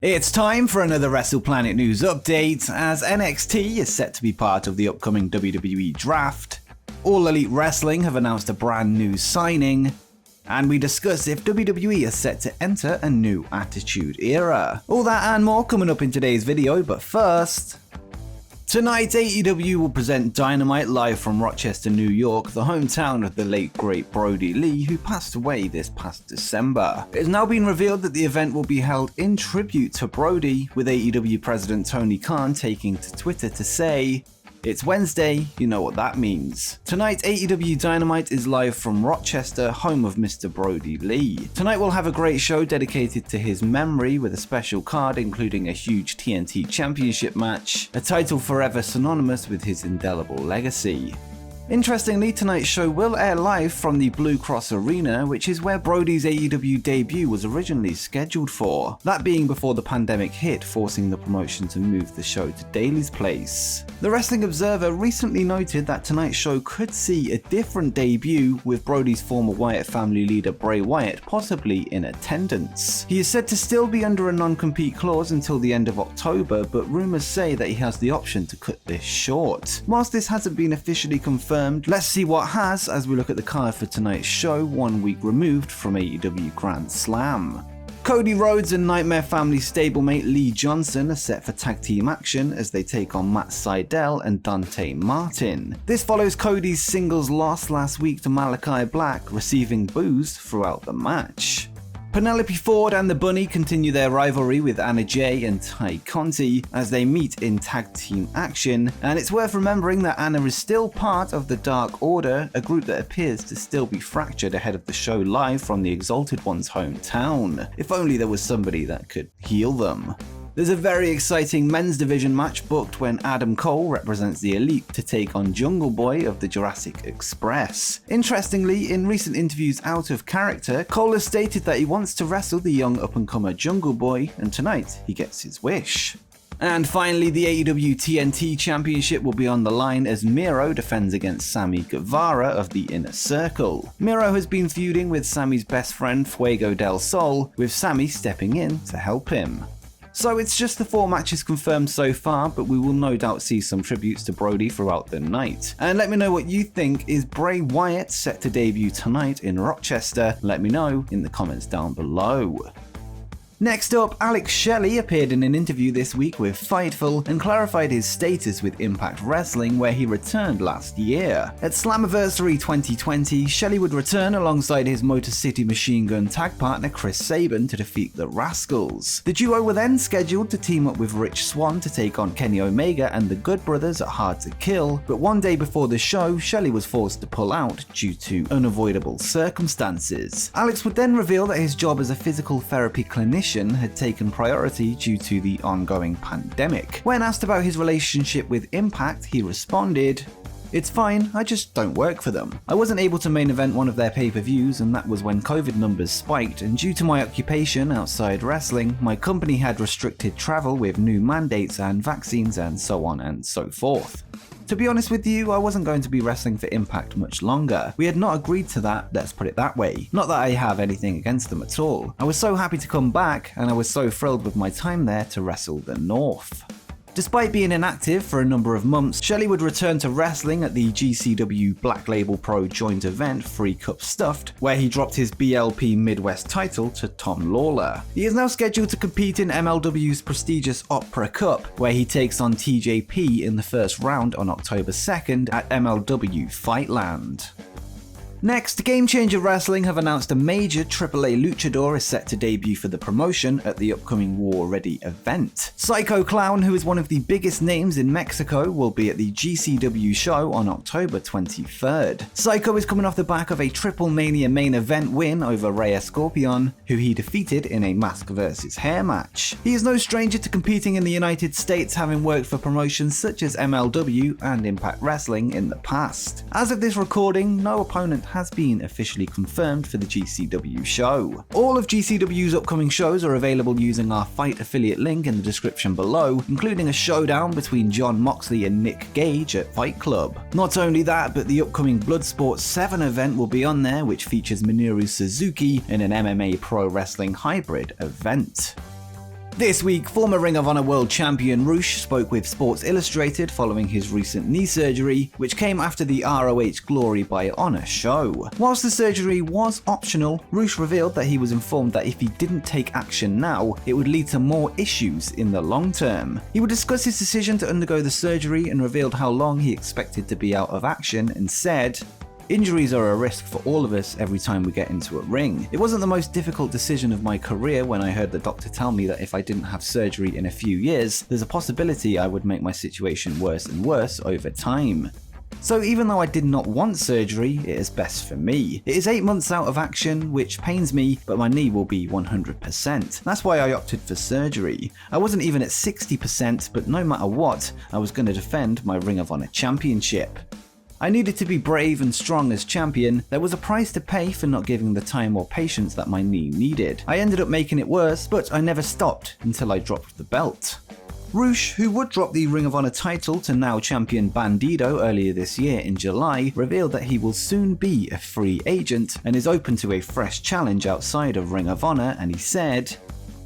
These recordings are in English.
It's time for another WrestlePlanet news update, as NXT is set to be part of the upcoming WWE Draft, All Elite Wrestling have announced a brand new signing, and we discuss if WWE is set to enter a new Attitude Era. All that and more coming up in today's video, but first... Tonight, AEW will present Dynamite live from Rochester, New York, the hometown of the late great Brodie Lee, who passed away this past December. It has now been revealed that the event will be held in tribute to Brodie, with AEW President Tony Khan taking to Twitter to say, "It's Wednesday, you know what that means." Tonight, AEW Dynamite is live from Rochester, home of Mr. Brodie Lee. Tonight we'll have a great show dedicated to his memory, with a special card including a huge TNT Championship match, a title forever synonymous with his indelible legacy. Interestingly, tonight's show will air live from the Blue Cross Arena, which is where Brodie's AEW debut was originally scheduled for, that being before the pandemic hit, forcing the promotion to move the show to Daly's Place. The Wrestling Observer recently noted that tonight's show could see a different debut, with Brodie's former Wyatt family leader Bray Wyatt possibly in attendance. He is said to still be under a non-compete clause until the end of October, but rumours say that he has the option to cut this short. Whilst this hasn't been officially confirmed, let's see what has as we look at the card for tonight's show, 1 week removed from AEW Grand Slam. Cody Rhodes and Nightmare Family stablemate Lee Johnson are set for tag team action as they take on Matt Sydal and Dante Martin. This follows Cody's singles loss last week to Malachi Black, receiving boos throughout the match. Penelope Ford and the Bunny continue their rivalry with Anna Jay and Ty Conti as they meet in tag team action, and it's worth remembering that Anna is still part of the Dark Order, a group that appears to still be fractured ahead of the show live from the Exalted One's hometown. If only there was somebody that could heal them. There's a very exciting men's division match booked when Adam Cole represents the Elite to take on Jungle Boy of the Jurassic Express. Interestingly, in recent interviews out of character, Cole has stated that he wants to wrestle the young up-and-comer Jungle Boy, and tonight he gets his wish. And finally, the AEW TNT Championship will be on the line as Miro defends against Sammy Guevara of the Inner Circle. Miro has been feuding with Sammy's best friend Fuego del Sol, with Sammy stepping in to help him. So it's just the 4 matches confirmed so far, but we will no doubt see some tributes to Brodie throughout the night. And let me know what you think. Is Bray Wyatt set to debut tonight in Rochester? Let me know in the comments down below. Next up, Alex Shelley appeared in an interview this week with Fightful and clarified his status with Impact Wrestling, where he returned last year. At Slammiversary 2020, Shelley would return alongside his Motor City Machine Gun tag partner Chris Sabin to defeat the Rascals. The duo were then scheduled to team up with Rich Swann to take on Kenny Omega and the Good Brothers at Hard to Kill, but one day before the show, Shelley was forced to pull out due to unavoidable circumstances. Alex would then reveal that his job as a physical therapy clinician had taken priority due to the ongoing pandemic. When asked about his relationship with Impact, he responded, "It's fine, I just don't work for them. I wasn't able to main event one of their pay-per-views, and that was when COVID numbers spiked, and due to my occupation outside wrestling, my company had restricted travel with new mandates and vaccines and so on and so forth. To be honest with you, I wasn't going to be wrestling for Impact much longer. We had not agreed to that, let's put it that way. Not that I have anything against them at all. I was so happy to come back, and I was so thrilled with my time there to wrestle the North." Despite being inactive for a number of months, Shelley would return to wrestling at the GCW Black Label Pro joint event 3 Cup Stuffed, where he dropped his BLP Midwest title to Tom Lawler. He is now scheduled to compete in MLW's prestigious Opera Cup, where he takes on TJP in the first round on October 2nd at MLW Fightland. Next, Game Changer Wrestling have announced a major AAA luchador is set to debut for the promotion at the upcoming War Ready event. Psycho Clown, who is one of the biggest names in Mexico, will be at the GCW show on October 23rd. Psycho is coming off the back of a Triple Mania main event win over Rey Escorpion, who he defeated in a mask versus hair match. He is no stranger to competing in the United States, having worked for promotions such as MLW and Impact Wrestling in the past. As of this recording, no opponent has been officially confirmed for the GCW show. All of GCW's upcoming shows are available using our Fight affiliate link in the description below, including a showdown between Jon Moxley and Nick Gage at Fight Club. Not only that, but the upcoming Bloodsport 7 event will be on there, which features Minoru Suzuki in an MMA Pro Wrestling hybrid event. This week, former Ring of Honor World Champion Rush spoke with Sports Illustrated following his recent knee surgery, which came after the ROH Glory by Honor show. Whilst the surgery was optional, Rush revealed that he was informed that if he didn't take action now, it would lead to more issues in the long term. He would discuss his decision to undergo the surgery and revealed how long he expected to be out of action and said, "Injuries are a risk for all of us every time we get into a ring. It wasn't the most difficult decision of my career when I heard the doctor tell me that if I didn't have surgery in a few years, there's a possibility I would make my situation worse and worse over time. So even though I did not want surgery, it is best for me. It is 8 months out of action, which pains me, but my knee will be 100%. That's why I opted for surgery. I wasn't even at 60%, but no matter what, I was going to defend my Ring of Honor championship. I needed to be brave and strong as champion. There was a price to pay for not giving the time or patience that my knee needed. I ended up making it worse, but I never stopped until I dropped the belt." Rush, who would drop the Ring of Honor title to now champion Bandido earlier this year in July, revealed that he will soon be a free agent and is open to a fresh challenge outside of Ring of Honor, and he said,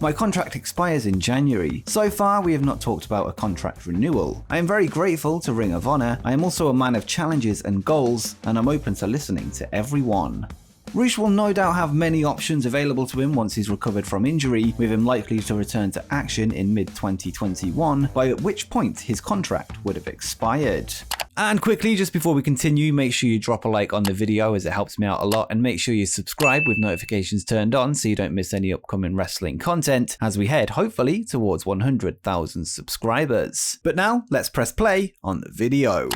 "My contract expires in January. So far, we have not talked about a contract renewal. I am very grateful to Ring of Honor. I am also a man of challenges and goals, and I'm open to listening to everyone." Rush will no doubt have many options available to him once he's recovered from injury, with him likely to return to action in mid-2021, by at which point his contract would have expired. And quickly, just before we continue, make sure you drop a like on the video as it helps me out a lot, and make sure you subscribe with notifications turned on so you don't miss any upcoming wrestling content as we head, hopefully, towards 100,000 subscribers. But now, let's press play on the video.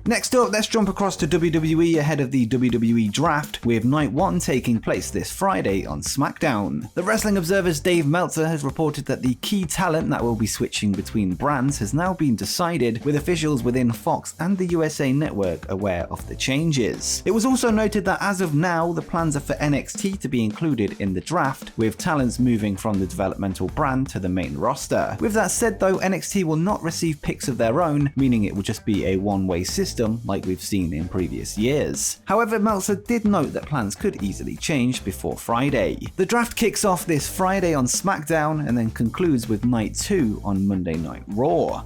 Next up, let's jump across to WWE ahead of the WWE Draft, with Night 1 taking place this Friday on SmackDown. The Wrestling Observer's Dave Meltzer has reported that the key talent that will be switching between brands has now been decided, with officials within Fox and the USA Network aware of the changes. It was also noted that as of now, the plans are for NXT to be included in the draft, with talents moving from the developmental brand to the main roster. With that said though, NXT will not receive picks of their own, meaning it will just be a one-way system like we've seen in previous years. However, Meltzer did note that plans could easily change before Friday. The draft kicks off this Friday on SmackDown and then concludes with Night 2 on Monday Night Raw.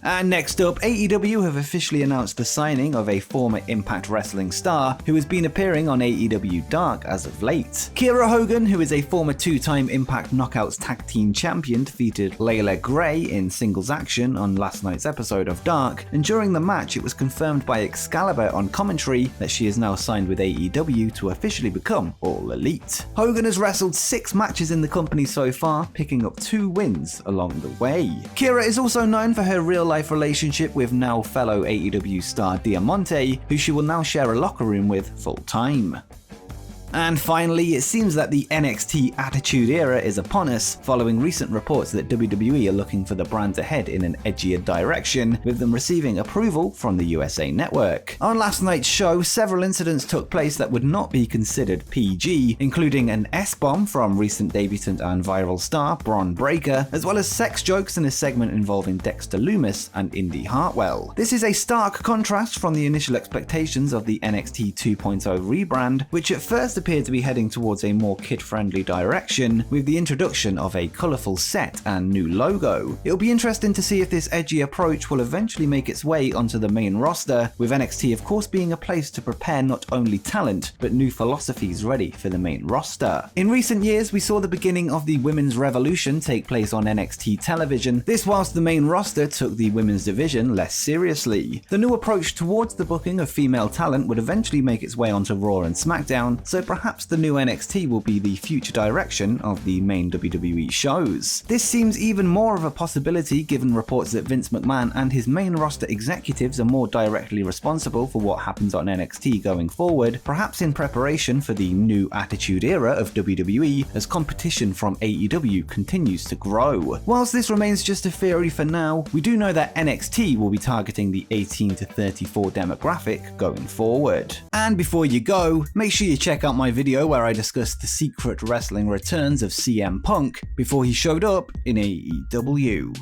And next up, AEW have officially announced the signing of a former Impact Wrestling star who has been appearing on AEW Dark as of late. Kiera Hogan, who is a former two-time Impact Knockouts Tag Team Champion, defeated Layla Gray in singles action on last night's episode of Dark, and during the match it was confirmed by Excalibur on commentary that she is now signed with AEW to officially become All Elite. Hogan has wrestled 6 matches in the company so far, picking up 2 wins along the way. Kiera is also known for her real-life relationship with now fellow AEW star Diamante, who she will now share a locker room with full-time. And finally, it seems that the NXT Attitude Era is upon us, following recent reports that WWE are looking for the brand to head in an edgier direction, with them receiving approval from the USA Network. On last night's show, several incidents took place that would not be considered PG, including an S-bomb from recent debutant and viral star Bron Breakker, as well as sex jokes in a segment involving Dexter Lumis and Indy Hartwell. This is a stark contrast from the initial expectations of the NXT 2.0 rebrand, which at first appeared to be heading towards a more kid-friendly direction, with the introduction of a colourful set and new logo. It'll be interesting to see if this edgy approach will eventually make its way onto the main roster, with NXT of course being a place to prepare not only talent, but new philosophies ready for the main roster. In recent years, we saw the beginning of the Women's Revolution take place on NXT television, this whilst the main roster took the women's division less seriously. The new approach towards the booking of female talent would eventually make its way onto Raw and SmackDown, so perhaps the new NXT will be the future direction of the main WWE shows. This seems even more of a possibility given reports that Vince McMahon and his main roster executives are more directly responsible for what happens on NXT going forward, perhaps in preparation for the new Attitude Era of WWE as competition from AEW continues to grow. Whilst this remains just a theory for now, we do know that NXT will be targeting the 18 to 34 demographic going forward. And before you go, make sure you check out my video where I discussed the secret wrestling returns of CM Punk before he showed up in AEW.